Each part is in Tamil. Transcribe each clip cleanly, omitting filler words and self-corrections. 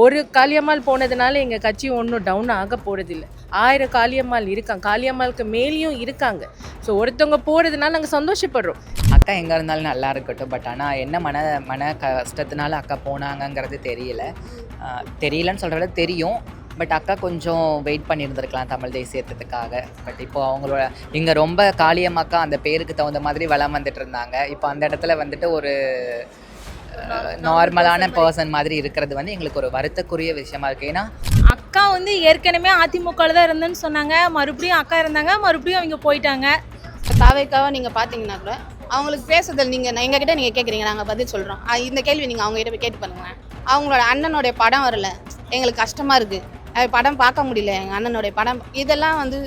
ஒரு காளியம்மாள் போனதுனால எங்கள் கட்சி ஒன்றும் டவுன் ஆக போகிறதில்ல. 1000 காளியம்மாள் இருக்காங்க, காளியம்மாளுக்கு மேலேயும் இருக்காங்க. ஸோ ஒருத்தவங்க போகிறதுனால நாங்கள் சந்தோஷப்படுறோம். அக்கா எங்கே இருந்தாலும் நல்லா இருக்கட்டும். பட் ஆனால் என்ன மன கஷ்டத்தினால அக்கா போனாங்கங்கிறது தெரியலன்னு சொல்கிறத தெரியும். பட் அக்கா கொஞ்சம் வெயிட் பண்ணியிருந்திருக்கலாம் தமிழ் தேசியத்துக்காக. பட் இப்போது அவங்களோட இங்கே ரொம்ப காளியம்மாக்கா அந்த பேருக்கு தகுந்த மாதிரி வளம் வந்துட்டு இருந்தாங்க. இப்போ அந்த இடத்துல வந்துட்டு ஒரு நார்மலான பர்சன் மாதிரி இருக்கிறது வந்து எங்களுக்கு ஒரு வருத்தக்குரிய விஷயமா இருக்குது. ஏன்னா அக்கா வந்து ஏற்கனவே அதிமுகவில் தான் இருந்தேன்னு சொன்னாங்க, மறுபடியும் அக்கா இருந்தாங்க, மறுபடியும் அவங்க போயிட்டாங்க. தாவேக்காவை நீங்கள் பார்த்தீங்கன்னா கூட அவங்களுக்கு பேசுறதில் நீங்கள் எங்ககிட்ட நீங்கள் கேட்குறீங்க, நாங்கள் பதில் சொல்கிறோம். இந்த கேள்வி நீங்கள் அவங்ககிட்ட போய் கேட்டு பண்ணுங்களேன். அவங்களோட அண்ணனுடைய படம் வரல, எங்களுக்கு கஷ்டமாக இருக்குது, படம் பார்க்க முடியல, எங்கள் அண்ணனுடைய படம், இதெல்லாம் வந்து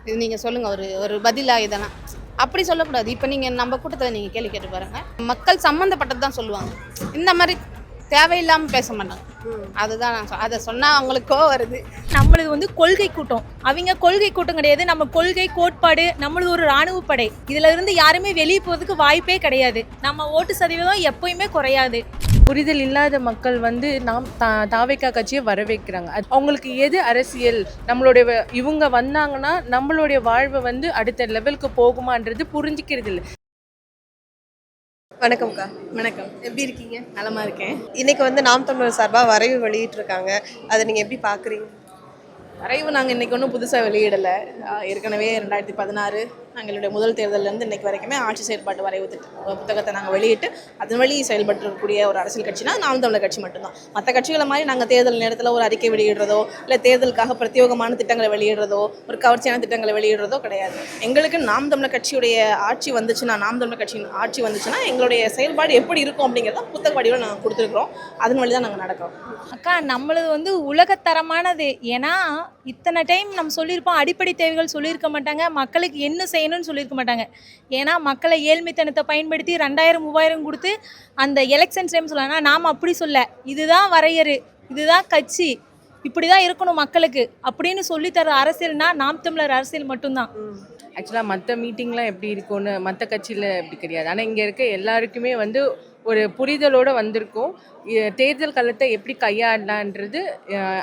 இது நீங்கள் சொல்லுங்கள் ஒரு பதிலாக. இதெல்லாம் அப்படி சொல்லக்கூடாது. இப்போ நீங்கள் நம்ம கூட்டத்தில் நீங்கள் கேள்வி கேட்டு பாருங்கள், மக்கள் சம்மந்தப்பட்டது தான் சொல்லுவாங்க. இந்த மாதிரி தேவையில்லாமல் பேச மாட்டாங்க. அதுதான் நான் அதை சொன்னால் அவங்களுக்கோ வருது. நம்மளது வந்து கொள்கை கூட்டம், அவங்க கொள்கை கூட்டம் கிடையாது. நம்ம கொள்கை கோட்பாடு, நம்மளது ஒரு இராணுவ படை. இதில் இருந்து யாருமே வெளியே போகிறதுக்கு வாய்ப்பே கிடையாது. நம்ம ஓட்டு சதவீதம் எப்பயுமே குறையாது. புரிதல் இல்லாத மக்கள் வந்து நாம் தாவேக்கா கட்சியை வரவேற்கிறாங்க. அவங்களுக்கு எது அரசியல், நம்மளுடைய இவங்க வந்தாங்கன்னா நம்மளுடைய வாழ்வை வந்து அடுத்த லெவலுக்கு போகுமான்றது புரிஞ்சிக்கிறது இல்லை. வணக்கம்க்கா. வணக்கம், எப்படி இருக்கீங்க? நலமா இருக்கேன். இன்னைக்கு வந்து நாம் தமிழர் சார்பாக வரைவு வெளியிட்டிருக்காங்க, அதை நீங்கள் எப்படி பார்க்குறீங்க? வரைவு நாங்கள் இன்றைக்கி ஒன்றும் புதுசாக வெளியிடலை. ஏற்கனவே 2016 எங்களுடைய முதல் தேர்தலேருந்து இன்றைக்கு வரைக்குமே ஆட்சி செயல்பாட்டு வரைவு புத்தகத்தை நாங்கள் வெளியிட்டு அதன் வழி செயல்பட்டுக்கூடிய ஒரு அரசியல் கட்சினா நாம் தமிழர் கட்சி மட்டும்தான். மற்ற கட்சிகளை மாதிரி நாங்கள் தேர்தல் நேரத்தில் ஒரு அறிக்கை வெளியிடுறதோ இல்லை தேர்தலுக்காக பிரத்யேகமான திட்டங்களை வெளியிடுறதோ ஒரு கவர்ச்சியான திட்டங்களை வெளியிடுறதோ கிடையாது. எங்களுக்கு நாம் தமிழர் கட்சியுடைய ஆட்சி வந்துச்சுன்னா, நாம் தமிழர் கட்சியின் ஆட்சி வந்துச்சுன்னா எங்களுடைய செயல்பாடு எப்படி இருக்கும் அப்படிங்கிறத புத்தக வடிவில் நாங்கள் கொடுத்துருக்குறோம். அதன் வழி தான் நாங்கள் நடக்கிறோம். அக்கா நம்மளது வந்து உலகத்தரமானது. ஏன்னா இத்தனை டைம் நம்ம சொல்லியிருப்போம், அடிப்படை தேவைகள் சொல்லியிருக்க மாட்டாங்க, மக்களுக்கு என்ன செய்யணும்னு சொல்லியிருக்க மாட்டாங்க. ஏன்னா மக்களை ஏழ்மைத்தனத்தை பயன்படுத்தி 2000 3000 கொடுத்து அந்த எலெக்ஷன் டைம் சொல்லலாம். நாம் அப்படி சொல்ல, இதுதான் வரையறு, இதுதான் கட்சி, இப்படி தான் இருக்கணும் மக்களுக்கு அப்படின்னு சொல்லித்தர அரசியல்னா நாம் தமிழர் அரசியல் மட்டும்தான். ஆக்சுவலாக மற்ற மீட்டிங்லாம் எப்படி இருக்கும்னு மற்ற கட்சியில் எப்படி கிடையாது. ஆனால் இங்கே இருக்க எல்லாருக்குமே வந்து ஒரு புரிதலோடு வந்திருக்கோம். தேர்தல் காலத்தை எப்படி கையாடலான்றது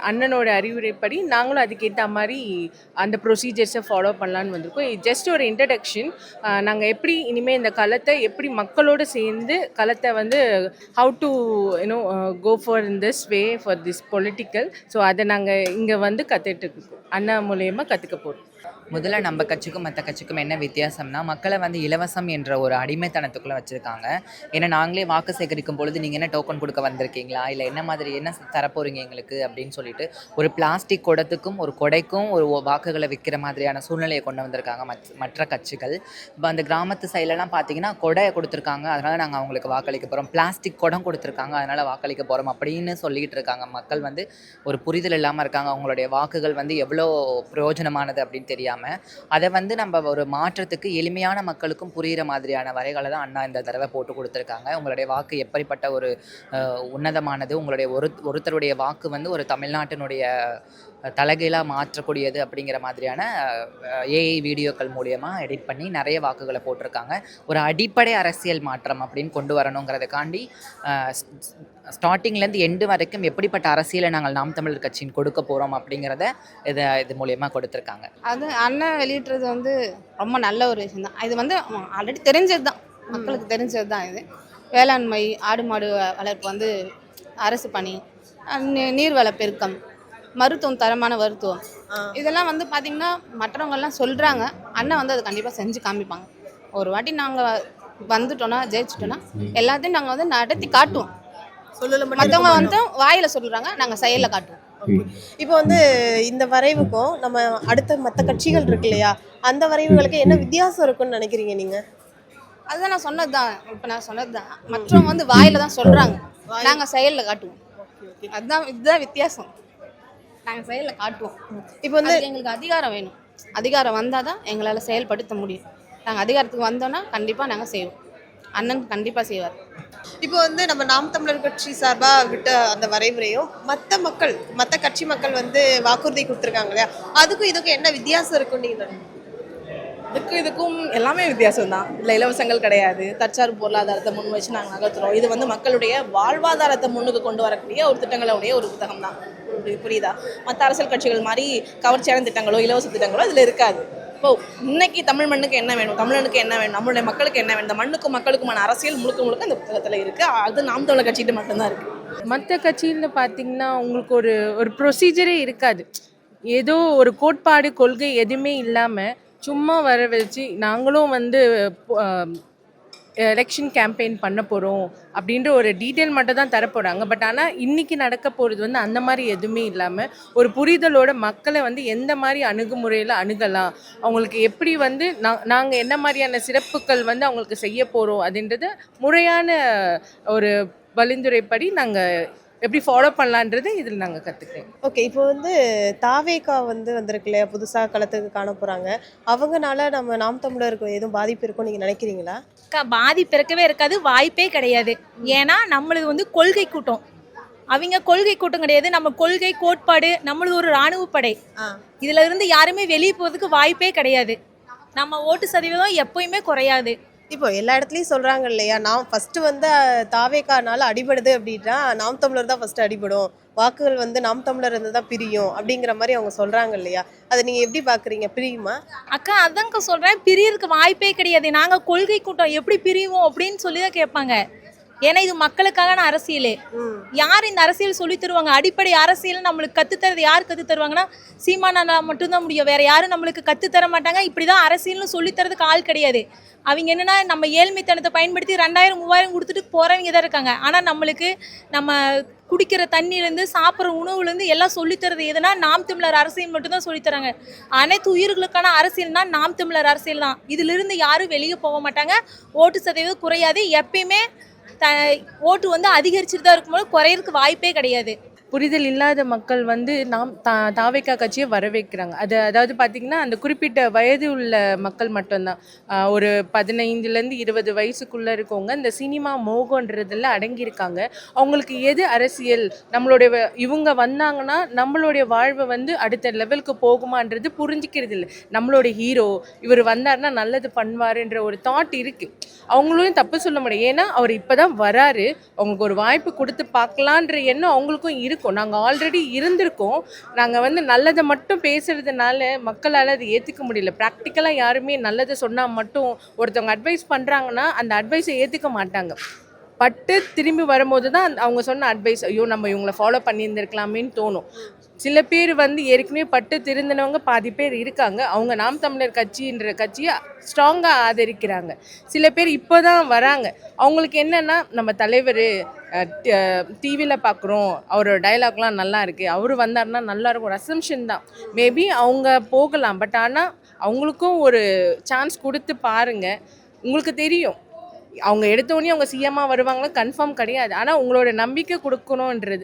அண்ணனோட அறிவுரைப்படி நாங்களும் அதுக்கேற்ற மாதிரி அந்த ப்ரொசீஜர்ஸை ஃபாலோ பண்ணலான்னு வந்திருக்கோம். ஜஸ்ட் ஒரு இன்ட்ரடக்ஷன். நாங்கள் எப்படி இனிமேல் இந்த களத்தை எப்படி மக்களோடு சேர்ந்து களத்தை வந்து how to go for in this way for this political. So அதை நாங்கள் இங்கே வந்து கற்றுட்டுருக்கோம், அண்ணா மூலயமா கற்றுக்க போகிறோம். முதல்ல நம்ம கட்சிக்கும் மற்ற கட்சிக்கும் என்ன வித்தியாசம்னா, மக்களை வந்து இலவசம் என்ற ஒரு அடிமைத்தனத்துக்குள்ளே வச்சுருக்காங்க. ஏன்னா நாங்களே வாக்கு சேகரிக்கும் பொழுது நீங்கள் என்ன டோக்கன் கொடுக்க வந்திருக்கீங்களா, இல்லை என்ன மாதிரி என்ன தரப்போகிறீங்க எங்களுக்கு அப்படின்னு சொல்லிட்டு ஒரு பிளாஸ்டிக் குடத்துக்கும் ஒரு கொடைக்கும் ஒரு வாக்குகளை விற்கிற மாதிரியான சூழ்நிலையை கொண்டு வந்திருக்காங்க மற்ற கட்சிகள். இப்போ அந்த கிராமத்து சைட்லலாம் பார்த்தீங்கன்னா கொடையை கொடுத்துருக்காங்க, அதனால் நாங்கள் அவங்களுக்கு வாக்களிக்க போகிறோம், பிளாஸ்டிக் குடம் கொடுத்துருக்காங்க அதனால் வாக்களிக்க போகிறோம் அப்படின்னு சொல்லிகிட்டு இருக்காங்க. மக்கள் வந்து ஒரு புரிதல் இல்லாமல் இருக்காங்க. அவங்களுடைய வாக்குகள் வந்து எவ்வளோ பிரயோஜனமானது அப்படின்னு தெரியாமல் அதை வந்து நம்ம ஒரு மாற்றத்துக்கு எளிமையான மக்களுக்கும் புரிகிற மாதிரியான வரைகளை தான் அண்ணா இந்த தடவை போட்டு கொடுத்துருக்காங்க. உங்களுடைய வாக்கு எப்படிப்பட்ட ஒரு உன்னதமானது, உங்களுடைய ஒருத்தருடைய வாக்கு வந்து ஒரு தமிழ்நாட்டினுடைய தலைகீழாக மாற்றக்கூடியது அப்படிங்கிற மாதிரியான ஏஐ வீடியோக்கள் மூலியமாக எடிட் பண்ணி நிறைய வாக்குகளை போட்டிருக்காங்க. ஒரு அடிப்படை அரசியல் மாற்றம் அப்படின்னு கொண்டு வரணுங்கிறதுக்காண்டி ஸ்டார்டிங்லேருந்து எண்டு வரைக்கும் எப்படிப்பட்ட அரசியலை நாங்கள் நாம் தமிழர் கட்சியின் கொடுக்க போகிறோம் அப்படிங்கிறத இது மூலியமாக கொடுத்துருக்காங்க. அது அண்ணன் வெளியிட்டுறது வந்து ரொம்ப நல்ல ஒரு விஷயம் தான். இது வந்து ஆல்ரெடி தெரிஞ்சது தான், மக்களுக்கு தெரிஞ்சது தான். இது வேளாண்மை, ஆடு மாடு வளர்ப்பு வந்து அரசு பணி, நீர்வள பெருக்கம், மருத்துவம், தரமான மருத்துவம், இதெல்லாம் வந்து பார்த்திங்கன்னா மற்றவங்கெல்லாம் சொல்கிறாங்க. அண்ணன் வந்து அதை கண்டிப்பாக செஞ்சு காமிப்பாங்க. ஒரு வாட்டி நாங்கள் வந்துட்டோன்னா, ஜெயிச்சிட்டோன்னா எல்லாத்தையும் நாங்கள் வந்து நடத்தி காட்டுவோம். மற்றவங்க வந்து வாயில் சொல்கிறாங்க, நாங்கள் செயலில் காட்டுவோம். இப்போ வந்து இந்த வரைவுக்கும் நம்ம அடுத்த மற்ற கட்சிகள் இருக்கு இல்லையா, அந்த வரைவுகளுக்கு என்ன வித்தியாசம் இருக்குன்னு நினைக்கிறீங்க நீங்கள்? அதுதான் நான் சொன்னது தான். இப்போ நான் சொன்னது தான், மற்றவங்க வந்து வாயில் தான் சொல்கிறாங்க, நாங்கள் செயலில் காட்டுவோம். இதுதான் வித்தியாசம். நாங்கள் செயலில் காட்டுவோம். இப்போ வந்து எங்களுக்கு அதிகாரம் வேணும். அதிகாரம் வந்தால் தான் எங்களால் செயல்படுத்த முடியும். நாங்கள் அதிகாரத்துக்கு வந்தோன்னா கண்டிப்பாக நாங்கள் செய்வோம். அண்ணன் கண்டிப்பாக செய்வார். இப்போ வந்து நம்ம நாம் தமிழர் கட்சி சார்பாக விட்ட அந்த வரைவுரையும் மற்ற கட்சி மக்கள் வந்து வாக்குறுதி கொடுத்துருக்காங்க இல்லையா, அதுக்கும் இதுக்கும் என்ன வித்தியாசம் இருக்குன்னு நீங்கள் இதுக்கும் எல்லாமே வித்தியாசம் தான். இதில் இலவசங்கள் கிடையாது. தற்சார்பு பொருளாதாரத்தை முன் வச்சு நாங்கள் நகர்த்துறோம். இது வந்து மக்களுடைய வாழ்வாதாரத்தை முன்னுக்கு கொண்டு வரக்கூடிய ஒரு திட்டங்களுடைய ஒரு புத்தகம் தான். புரியுதா? மற்ற அரசியல் கட்சிகள் மாதிரி கவர்ச்சியான திட்டங்களோ இலவச திட்டங்களோ இதில் இருக்காது. இப்போ இன்னைக்கு தமிழ் மண்ணுக்கு என்ன வேணும், தமிழனுக்கு என்ன வேணும், நம்மளுடைய மக்களுக்கு என்ன வேணும், இந்த மண்ணுக்கும் மக்களுக்குமான அரசியல் முழுக்க முழுக்க இந்த புத்தகத்தில் இருக்குது. அது நாம் தமிழர் கட்சிகிட்ட மட்டும்தான் இருக்குது. மற்ற கட்சியில் பார்த்தீங்கன்னா உங்களுக்கு ஒரு ஒரு ப்ரொசீஜரே இருக்காது. ஏதோ ஒரு கோட்பாடு கொள்கை எதுவுமே இல்லாமல் சும்மா வர வச்சு நாங்களும் வந்து எலெக்ஷன் கேம்பெயின் பண்ண போகிறோம் அப்படின்ற ஒரு டீட்டெயில் மட்டும் தான் தரப்போகிறாங்க. பட் ஆனால் இன்றைக்கி நடக்க போகிறது வந்து அந்த மாதிரி எதுவுமே இல்லாமல் ஒரு புரிதலோட மக்களை வந்து எந்த மாதிரி அணுகுமுறையில் அணுகலாம், அவங்களுக்கு எப்படி வந்து நாங்கள் என்ன மாதிரியான சிறப்புகள் வந்து அவங்களுக்கு செய்ய போகிறோம் அப்படின்றத முறையான ஒரு வழிந்துரைப்படி நாங்கள் எப்படி ஃபாலோ பண்ணலான்றது இதில் நாங்கள் கற்றுக்கிறேன். ஓகே, இப்போ வந்து தாவேகா வந்திருக்கு இல்லையா, புதுசாக களத்துக்கு காண போகிறாங்க. அவங்கனால நம்ம நாம் தமிழருக்கு எதுவும் பாதிப்பு இருக்கும்னு நீங்கள் நினைக்கிறீங்களா? பாதிப்பு இருக்கவே இருக்காது, வாய்ப்பே கிடையாது. ஏன்னா நம்மளுது வந்து கொள்கை கூட்டம், அவங்க கொள்கை கூட்டம் கிடையாது. நம்ம கொள்கை கோட்பாடு, நம்மளது ஒரு இராணுவ படை. இதுல இருந்து யாருமே வெளியே போகிறதுக்கு வாய்ப்பே கிடையாது. நம்ம ஓட்டு சதவீதம் எப்பயுமே குறையாது. இப்போ எல்லா இடத்துலையும் சொல்கிறாங்க இல்லையா, நான் ஃபஸ்ட்டு வந்து தாவேகானால அடிபடுது அப்படின்னா நாம் தமிழர் தான் ஃபஸ்ட்டு அடிபடும், வாக்குகள் வந்து நாம் தமிழர் இருந்து தான் பிரியும் அப்படிங்கிற மாதிரி அவங்க சொல்கிறாங்க இல்லையா, அதை நீங்கள் எப்படி பார்க்குறீங்க? பிரியுமா? அக்கா அதான்க்கா சொல்கிறேன், பிரியறதுக்கு வாய்ப்பே கிடையாது. நாங்கள் கொள்கை கூட்டம் எப்படி பிரிவோம் அப்படின்னு சொல்லி தான் கேட்பாங்க. ஏன்னா இது மக்களுக்கான அரசியல். யார் இந்த அரசியல் சொல்லி தருவாங்க? அடிப்படை அரசியல் நம்மளுக்கு கற்றுத்தரது யார் கற்று தருவாங்கன்னா சீமானா மட்டும்தான் முடியும். வேற யாரும் நம்மளுக்கு கற்றுத்தர மாட்டாங்க. இப்படிதான் அரசியல்னு சொல்லித்தரதுக்கு ஆள் கிடையாது. அவங்க என்னன்னா நம்ம ஏழ்மைத்தனத்தை பயன்படுத்தி 2000 3000 கொடுத்துட்டு போறவங்க தான் இருக்காங்க. ஆனால் நம்மளுக்கு நம்ம குடிக்கிற தண்ணியிலேருந்து சாப்பிட்ற உணவுலேருந்து எல்லாம் சொல்லித்தரது எதுனா நாம் தமிழர் அரசியல் மட்டும்தான் சொல்லித்தராங்க. அனைத்து உயிர்களுக்கான அரசியல்னா நாம் தமிழர் அரசியல் தான். இதிலிருந்து யாரும் வெளியே போக மாட்டாங்க. ஓட்டு சதவீதம் குறையாது. எப்பயுமே ஓட்டு வந்து அதிகரிச்சுட்டு தான் இருக்கும்போது குறையிறதுக்கு வாய்ப்பே கிடையாது. புரிதல் இல்லாத மக்கள் வந்து தாவேகா கட்சியை வரவேற்கிறாங்க. அதாவது பார்த்திங்கன்னா அந்த குறிப்பிட்ட வயது உள்ள மக்கள் மட்டும்தான். ஒரு 15லேருந்து 20 வயசுக்குள்ளே இருக்கவங்க இந்த சினிமா மோகன்றதில் அடங்கியிருக்காங்க. அவங்களுக்கு எது அரசியல், நம்மளுடைய இவங்க வந்தாங்கன்னா நம்மளுடைய வாழ்வை வந்து அடுத்த லெவலுக்கு போகுமான்றது புரிஞ்சிக்கிறது இல்லை. நம்மளுடைய ஹீரோ இவர் வந்தார்னா நல்லது பண்ணுவாருன்ற ஒரு தாட் இருக்குது. அவங்களும் தப்பு சொல்ல முடியாது. ஏன்னா அவர் இப்போ தான் வராரு, அவங்களுக்கு ஒரு வாய்ப்பு கொடுத்து பார்க்கலான்ற எண்ணம் அவங்களுக்கும் இருக்கும். நாங்கள் ஆல்ரெடி இருந்திருக்கோம். நாங்கள் வந்து நல்லதை மட்டும் பேசுறதுனால மக்களால் அதை ஏற்றுக்க முடியல. ப்ராக்டிக்கலாக யாருமே நல்லதை சொன்னால் மட்டும் ஒருத்தவங்க அட்வைஸ் பண்ணுறாங்கன்னா அந்த அட்வைஸை ஏற்றுக்க மாட்டாங்க. பட்டு திரும்பி வரும்போது தான் அவங்க சொன்ன அட்வைஸ் ஐயோ நம்ம இவங்களை ஃபாலோ பண்ணியிருந்திருக்கலாமேன்னு தோணும். சில பேர் வந்து ஏற்கனவே பட்டு திருந்தினவங்க பாதி பேர் இருக்காங்க. அவங்க நாம் தமிழர் கட்சின்ற கட்சியை ஸ்ட்ராங்காக ஆதரிக்கிறாங்க. சில பேர் இப்போ தான் வராங்க. அவங்களுக்கு என்னென்னா நம்ம தலைவர் டிவியில் பார்க்குறோம், அவரோட டைலாக்லாம் நல்லா இருக்குது, அவர் வந்தார்னா நல்லாயிருக்கும், அசம்ஷன் தான். மேபி அவங்க போகலாம். பட் ஆனால் அவங்களுக்கும் ஒரு சான்ஸ் கொடுத்து பாருங்கள், உங்களுக்கு தெரியும். அவங்க எடுத்தோடனே அவங்க சிஎம்மாக வருவாங்களா கன்ஃபார்ம் கிடையாது. ஆனால் உங்களோட நம்பிக்கை கொடுக்கணுன்றது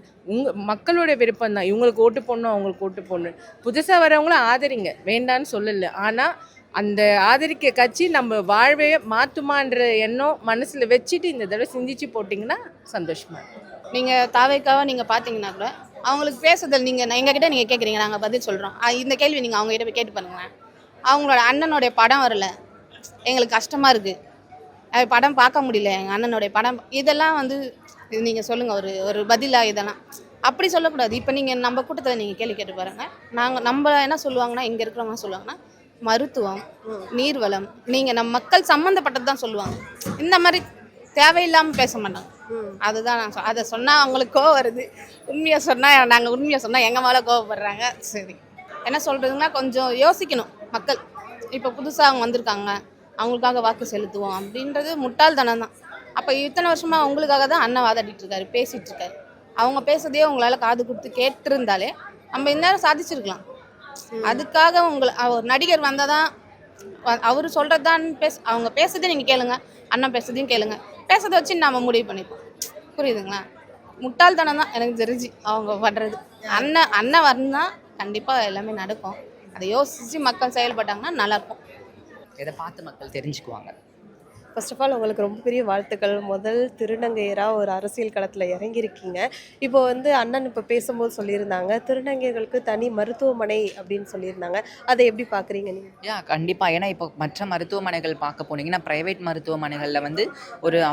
மக்களோட விருப்பம் தான். இவங்களுக்கு ஓட்டு போடணும், அவங்களுக்கு ஓட்டு போடணும். புதுசாக வரவங்களும் ஆதரிங்க, வேண்டான்னு சொல்லலை. ஆனால் அந்த ஆதரிக்க கட்சி நம்ம வாழ்வே மாற்றுமான்ற எண்ணம் மனசில் வச்சுட்டு இந்த தடவை சிந்திச்சு போட்டிங்கன்னா சந்தோஷமாக இருக்கும். நீங்கள் தாவேக்காவை நீங்கள் பார்த்தீங்கன்னா கூட அவங்களுக்கு பேசுதல் நீங்கள் எங்ககிட்ட நீங்கள் கேட்குறீங்க, நாங்கள் பதில் சொல்கிறோம். இந்த கேள்வி நீங்கள் அவங்ககிட்ட போய் கேட்டு பண்ணுங்களேன். அவங்களோட அண்ணனுடைய படம் வரல, எங்களுக்கு கஷ்டமாக இருக்குது, படம் பார்க்க முடியல, எங்கள் அண்ணனுடைய படம், இதெல்லாம் வந்து நீங்கள் சொல்லுங்கள் ஒரு பதிலாக. இதெல்லாம் அப்படி சொல்லக்கூடாது. இப்போ நீங்கள் நம்ம கூட்டத்தில் நீங்கள் கேள்வி கேட்டு பாருங்கள். நம்ம என்ன சொல்லுவாங்கன்னா, இங்கே இருக்கிறவங்க சொல்லுவாங்கன்னா மருத்துவம், நீர்வளம், நீங்கள் நம்ம மக்கள் சம்மந்தப்பட்டது தான் சொல்லுவாங்க. இந்த மாதிரி தேவையில்லாமல் பேச மாட்டாங்க. அதுதான் நான் அதை சொன்னால் அவங்களுக்கு கோவம் வருது. உண்மையாக சொன்னால் நாங்கள் உண்மையாக சொன்னால் எங்கள் மேலே கோவப்படுறாங்க. சரி, என்ன சொல்கிறதுன்னா கொஞ்சம் யோசிக்கணும் மக்கள். இப்போ புதுசாக அவங்க வந்திருக்காங்க, அவங்களுக்காக வாக்கு செலுத்துவோம் அப்படின்றது முட்டாள்தனம் தான். அப்போ இத்தனை வருஷமாக அவங்களுக்காக தான் அண்ணன் வாதாடிட்டு இருக்காரு, பேசிகிட்டு இருக்காரு. அவங்க பேசுறதையே உங்களால் காது கொடுத்து கேட்டிருந்தாலே நம்ம இந்நேரம் சாதிச்சிருக்கலாம். அதுக்காக ஒரு நடிகர் வந்தால் தான் அவர் சொல்கிறது தான் அவங்க பேசுறதே நீங்கள் கேளுங்க, அண்ணன் பேசுறதையும் கேளுங்க. பேசுறதை வச்சு நம்ம முடிவு பண்ணிப்போம். புரியுதுங்களா? முட்டாள்தனம் தான் எனக்கு தெரிஞ்சு அவங்க பண்ணுறது. அண்ணன் வந்தால் கண்டிப்பாக எல்லாமே நடக்கும். அதை யோசித்து மக்கள் செயல்பட்டாங்கன்னா நல்லாயிருக்கும். இதை பார்த்து மக்கள் தெரிஞ்சுக்குவாங்க. ஃபர்ஸ்ட் ஆஃப் ஆல் உங்களுக்கு ரொம்ப பெரிய வாழ்த்துக்கள். முதல் திருநங்கையராக ஒரு அரசியல் களத்தில் இறங்கியிருக்கீங்க. இப்போ வந்து அண்ணன் இப்போ பேசும்போது சொல்லியிருந்தாங்க, திருநங்கைகளுக்கு தனி மருத்துவமனை அப்படின்னு சொல்லியிருந்தாங்க. அதை எப்படி பார்க்குறீங்க நீங்கள்? கண்டிப்பாக. ஏன்னா இப்போ மற்ற மருத்துவமனைகள் பார்க்க போனீங்கன்னா ப்ரைவேட் மருத்துவமனைகளில் வந்து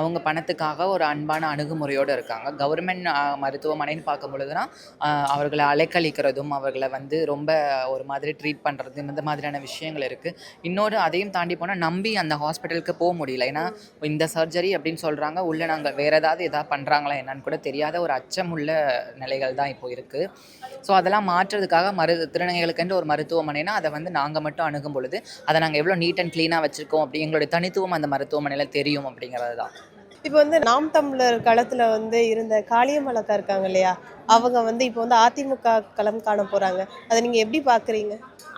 அவங்க பணத்துக்காக ஒரு அன்பான அணுகுமுறையோடு இருக்காங்க. கவர்மெண்ட் மருத்துவமனைன்னு பார்க்கும் பொழுதுனா அவர்களை அலைக்கழிக்கிறதும் அவர்களை வந்து ரொம்ப ஒரு மாதிரி ட்ரீட் பண்ணுறதும் இந்த மாதிரியான விஷயங்கள் இருக்குது. இன்னொரு அதையும் தாண்டி போனால் நம்பி அந்த ஹாஸ்பிட்டலுக்கு போக முடியல. ஏன்னா இந்த சர்ஜரி அப்படின்னு சொல்கிறாங்க, உள்ளே நாங்கள் வேறு ஏதாவது பண்ணுறாங்களா என்னன்னு கூட தெரியாத ஒரு அச்சமுள்ள நிலைகள் தான் இப்போ இருக்குது. ஸோ அதெல்லாம் மாற்றுறதுக்காக திருநங்கைகளுக்கென்று ஒரு மருத்துவமனைனா அதை வந்து நாங்கள் மட்டும் அணுகும் பொழுது அதை நாங்கள் எவ்வளோ நீட் அண்ட் க்ளீனாக வச்சுருக்கோம் அப்படி எங்களுடைய தனித்துவம் அந்த மருத்துவமனையில் தெரியும் அப்படிங்கிறது தான். இப்போ வந்து நாம் தமிழர் களத்தில் வந்து இருந்த காளியம்மாள் அக்கா இருக்காங்க இல்லையா, அவங்க வந்து இப்போ வந்து அதிமுக களம் காண போகிறாங்க. அதை நீங்கள் எப்படி பார்க்குறீங்க?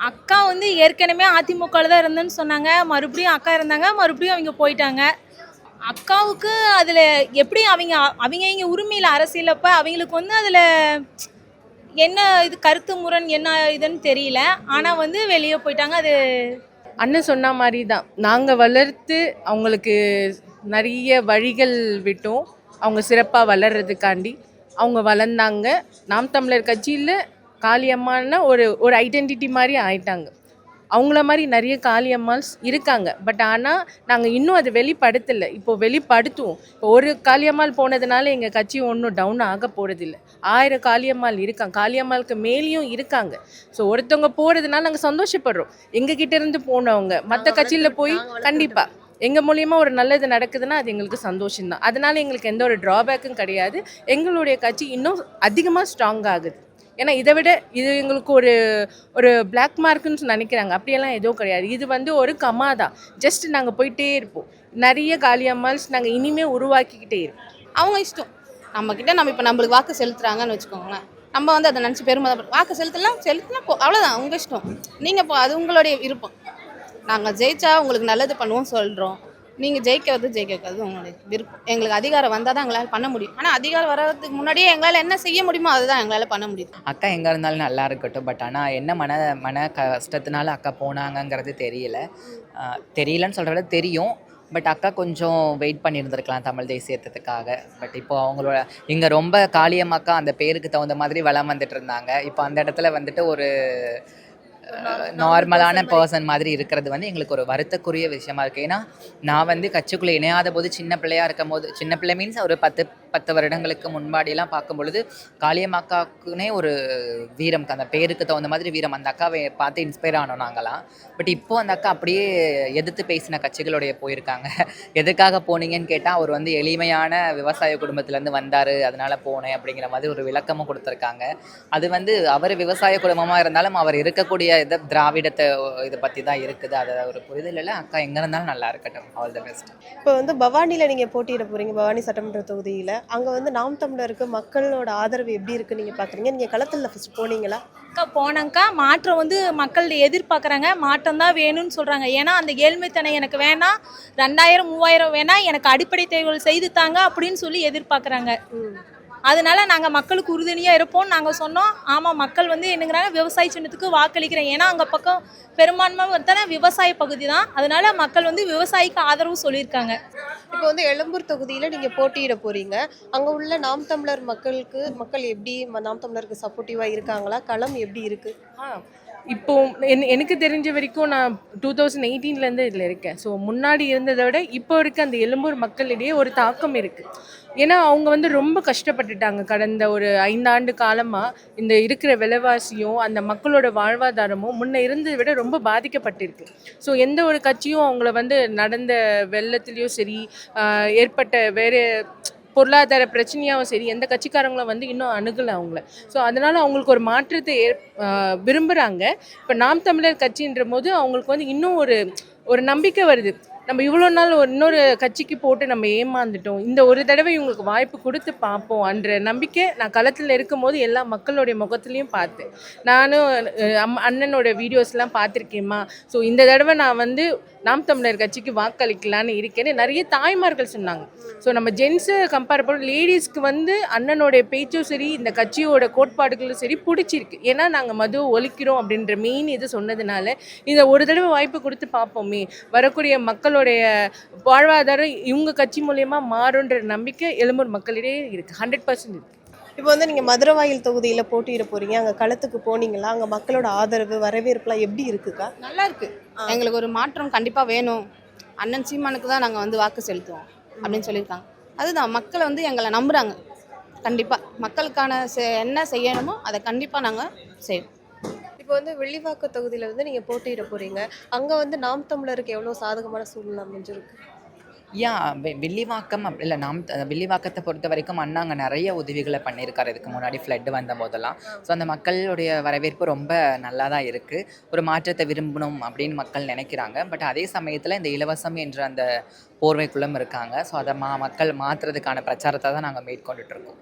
அக்கா வந்து ஏற்கனவே அதிமுகவில் தான் இருந்தேன்னு சொன்னாங்க, மறுபடியும் அக்கா இருந்தாங்க, மறுபடியும் அவங்க போயிட்டாங்க. அக்காவுக்கு அதில் எப்படி அவங்க இங்கே உரிமையில் அரசியலப்ப அவங்களுக்கு வந்து அதில் என்ன இது கருத்து முரண் என்ன இதுன்னு தெரியல. ஆனால் வந்து வெளியே போயிட்டாங்க. அது அண்ணன் சொன்ன மாதிரி தான் நாங்கள் வளர்த்து அவங்களுக்கு நிறைய வழிகள் விட்டோம். அவங்க சிறப்பாக வளர்றதுக்காண்டி அவங்க வளர்ந்தாங்க. நாம் தமிழர் கட்சியில் காளியம்மான்னா ஒரு ஐடென்டிட்டி மாதிரி ஆயிட்டாங்க. அவங்கள மாதிரி நிறைய காளியம்மாள்ஸ் இருக்காங்க. பட் ஆனால் நாங்கள் இன்னும் அதை வெளிப்படுத்தலை. இப்போது வெளிப்படுத்துவோம். இப்போ ஒரு காளியம்மாள் போனதுனால எங்கள் கட்சி ஒன்றும் டவுன் ஆக போகிறதில்ல. 1000 காளியம்மாள் இருக்காங்க, காளியம்மாளுக்கு மேலேயும் இருக்காங்க. ஸோ ஒருத்தவங்க போகிறதுனால நாங்கள் சந்தோஷப்படுறோம். எங்ககிட்ட இருந்து போனவங்க மற்ற கட்சியில் போய் கண்டிப்பாக எங்கள் மூலியமாக ஒரு நல்லது நடக்குதுன்னா அது எங்களுக்கு சந்தோஷம்தான். அதனால் எங்களுக்கு எந்த ஒரு ட்ராபேக்கும் கிடையாது. எங்களுடைய கட்சி இன்னும் அதிகமாக ஸ்ட்ராங் ஆகுது. ஏன்னா இதை விட இது எங்களுக்கு ஒரு பிளாக் மார்க்குன்னு நினைக்கிறாங்க. அப்படியெல்லாம் எதுவும் கிடையாது. இது வந்து ஒரு கமா தான். ஜஸ்ட் நாங்கள் போயிட்டே இருப்போம். நிறைய காளியம்மாள்ஸ் நாங்கள் இனிமேல் உருவாக்கிக்கிட்டே இருப்போம். அவங்க இஷ்டம். நம்மக்கிட்ட நம்ம இப்போ நம்மளுக்கு வாக்கு செலுத்துறாங்கன்னு வச்சுக்கோங்களேன், நம்ம வந்து அதை நினச்சி பெருமை வாக்கு செலுத்தினா அவ்வளோதான், உங்கள் இஷ்டம். நீங்கள் அது உங்களுடைய விருப்பம். நாங்கள் ஜெயிச்சா உங்களுக்கு நல்லது பண்ணுவோம் சொல்கிறோம். நீங்கள் ஜெயிக்க வைக்கிறது உங்களுடைய விருப்பம். எங்களுக்கு அதிகாரம் வந்தால் தான் எங்களால் பண்ண முடியும். ஆனால் அதிகாரம் வர்றதுக்கு முன்னாடியே எங்களால் என்ன செய்ய முடியுமோ அதுதான் எங்களால் பண்ண முடியும். அக்கா எங்கே இருந்தாலும் நல்லா இருக்கட்டும். பட் ஆனால் என்ன மன கஷ்டத்தினால அக்கா போனாங்கங்கிறது தெரியலன்னு சொல்கிறத தெரியும். பட் அக்கா கொஞ்சம் வெயிட் பண்ணியிருந்திருக்கலாம் தமிழ் தேசியத்துக்காக. பட் இப்போ அவங்களோட இங்கே ரொம்ப காளியம்மாக்கா அந்த பேருக்கு தகுந்த மாதிரி வளம் வந்துட்டு இருந்தாங்க. இப்போ அந்த இடத்துல வந்துட்டு ஒரு நார்மலான பர்சன் மாதிரி இருக்கிறது வந்து எங்களுக்கு ஒரு வருத்தக்குரிய விஷயமா இருக்குது. ஏன்னா நான் வந்து கட்சிக்குள்ளே இணையாத போது சின்ன பிள்ளையாக இருக்கும் போது, சின்ன பிள்ளை மீன்ஸ் ஒரு 10 வருடங்களுக்கு முன்பாடியெல்லாம் பார்க்கும் பொழுது காளியம்மாக்காக்குனே ஒரு வீரம், அந்த பேருக்கு தகுந்த மாதிரி வீரம், அந்த அக்காவை பார்த்து இன்ஸ்பயர் ஆனோம் நாங்களாம். பட் இப்போது அந்த அக்கா அப்படியே எதிர்த்து பேசின கட்சிகளுடைய போயிருக்காங்க. எதுக்காக போனீங்கன்னு கேட்டால் அவர் வந்து எளிமையான விவசாய குடும்பத்துலேருந்து வந்தார், அதனால் போனேன் அப்படிங்கிற மாதிரி ஒரு விளக்கமும் கொடுத்துருக்காங்க. அது வந்து அவர் விவசாய குடும்பமாக இருந்தாலும் அவர் இருக்கக்கூடிய திராவிடத்தை இதை பற்றி தான் இருக்குது. அதை ஒரு புரிதல் இல்லை. அக்கா எங்கே இருந்தாலும் நல்லா இருக்கட்டும். All the best. இப்போ வந்து பவானியில் நீங்கள் போட்டியிட போகிறீங்க, பவானி சட்டமன்ற தொகுதியில். அங்கே வந்து நாம் தமிழருக்கு மக்களோட ஆதரவு எப்படி இருக்குன்னு நீங்கள் பார்க்குறீங்க? நீங்கள் களத்தில் ஃபஸ்ட் போனீங்களா? அக்கா போனாங்க்கா. மாற்றம் வந்து மக்கள் எதிர்பார்க்குறாங்க. மாற்றம் தான் வேணும்னு சொல்கிறாங்க. ஏன்னா அந்த ஏழ்மைத்தனை எனக்கு வேணாம், 2000 3000 வேணாம், எனக்கு அடிப்படை தேவைகள் செய்து தாங்க அப்படின்னு சொல்லி எதிர்பார்க்குறாங்க. அதனால நாங்கள் மக்களுக்கு உறுதுணையாக இருப்போம். நாங்கள் சொன்னோம், ஆமாம் மக்கள் வந்து என்னங்கிறாங்க, விவசாய சின்னத்துக்கு வாக்களிக்கிறேன். ஏன்னா அங்கே பக்கம் பெரும்பான்மை பார்த்தா விவசாய பகுதி தான். அதனால மக்கள் வந்து விவசாயிக்கு ஆதரவு சொல்லியிருக்காங்க. இப்போ வந்து எழும்பூர் தொகுதியில் நீங்கள் போட்டியிட போகிறீங்க. அங்கே உள்ள நாம் தமிழர் மக்கள் எப்படி நாம் தமிழருக்கு சப்போர்ட்டிவாக இருக்காங்களா? களம் எப்படி இருக்குது? இப்போ எனக்கு தெரிஞ்ச வரைக்கும் நான் 2018லேருந்து இதில் இருக்கேன். ஸோ முன்னாடி இருந்ததை விட இப்போ இருக்க அந்த எழும்பூர் மக்களிடையே ஒரு தாக்கம் இருக்குது. ஏன்னா அவங்க வந்து ரொம்ப கஷ்டப்பட்டுட்டாங்க. கடந்த ஒரு 5 ஆண்டு காலமாக இந்த இருக்கிற விலைவாசியும் அந்த மக்களோட வாழ்வாதாரமும் முன்ன இருந்ததை விட ரொம்ப பாதிக்கப்பட்டிருக்கு. ஸோ எந்த ஒரு கட்சியும் அவங்கள வந்து நடந்த வெள்ளத்துலேயும் சரி, ஏற்பட்ட வேறு பொருளாதார பிரச்சனையாகவும் சரி, எந்த கட்சிக்காரங்களும் வந்து இன்னும் அணுகலை அவங்கள. ஸோ அதனால் அவங்களுக்கு ஒரு மாற்றத்தை விரும்புகிறாங்க. இப்போ நாம் தமிழர் கட்சின்ற போது அவங்களுக்கு வந்து இன்னும் ஒரு நம்பிக்கை வருது. நம்ம இவ்வளோ நாள் இன்னொரு கட்சிக்கு போட்டு நம்ம ஏமாந்துட்டோம், இந்த ஒரு தடவை இவங்களுக்கு வாய்ப்பு கொடுத்து பார்ப்போம் என்ற நம்பிக்கை நான் களத்தில் இருக்கும்போது எல்லா மக்களுடைய முகத்துலேயும் பார்த்தேன். நானும் அண்ணனோட வீடியோஸ்லாம் பார்த்துருக்கேம்மா. ஸோ இந்த தடவை நான் வந்து நாம் தமிழர் கட்சிக்கு வாக்களிக்கலான்னு இருக்கேன்னு நிறைய தாய்மார்கள் சொன்னாங்க. ஸோ நம்ம ஜென்ஸை கம்பேர் பண்ண லேடிஸ்க்கு வந்து அண்ணனுடைய பேச்சும் சரி இந்த கட்சியோட கோட்பாடுகளும் சரி பிடிச்சிருக்கு. ஏன்னா நாங்கள் மது ஒழிக்கிறோம் அப்படின்ற மெயின் இது சொன்னதுனால இதை ஒரு தடவை வாய்ப்பு கொடுத்து பார்ப்போமே, வரக்கூடிய மக்களுடைய வாழ்வாதாரம் இவங்க கட்சி மூலயமா மாறுன்ற நம்பிக்கை எழும்பூர் மக்களிடையே இருக்குது. 100% இருக்குது. இப்போ வந்து நீங்கள் மதுரவாயில் தொகுதியில் போட்டியிட போகிறீங்க, அங்கே களத்துக்கு போனீங்களா? அங்கே மக்களோட ஆதரவு வரவேற்புலாம் எப்படி இருக்குக்கா? நல்லா இருக்கு. எங்களுக்கு ஒரு மாற்றம் கண்டிப்பாக வேணும், அண்ணன் சீமானுக்கு தான் நாங்கள் வந்து வாக்கு செலுத்துவோம் அப்படின்னு சொல்லியிருக்காங்க. அதுதான் மக்களை வந்து எங்களை நம்புகிறாங்க. கண்டிப்பாக மக்களுக்கான என்ன செய்யணுமோ அதை கண்டிப்பாக நாங்கள் செய்வோம். இப்போ வந்து வெள்ளிவாக்கம் தொகுதியில் வந்து நீங்கள் போட்டியிட போகிறீங்க, அங்கே வந்து நாம் தமிழருக்கு எவ்வளோ சாதகமான சூழ்நிலை அமைஞ்சிருக்கு? வில்லிவாக்கம் இல்லை வில்லிவாக்கத்தை பொறுத்த வரைக்கும் அண்ணா அங்கே நிறைய உதவிகளை பண்ணியிருக்காரு இதுக்கு முன்னாடி ஃப்ளட் வந்த போதெல்லாம். ஸோ அந்த மக்களுடைய வரவேற்பு ரொம்ப நல்லா தான் இருக்குது. ஒரு மாற்றத்தை விரும்பணும் அப்படின்னு மக்கள் நினைக்கிறாங்க. பட் அதே சமயத்தில் இந்த இலவசம் என்ற அந்த போர்வைக்குள்ளும் இருக்காங்க. ஸோ அதை மக்கள் மாற்றுறதுக்கான பிரச்சாரத்தை தான் நாங்கள் மேற்கொண்டுட்ருக்கோம்.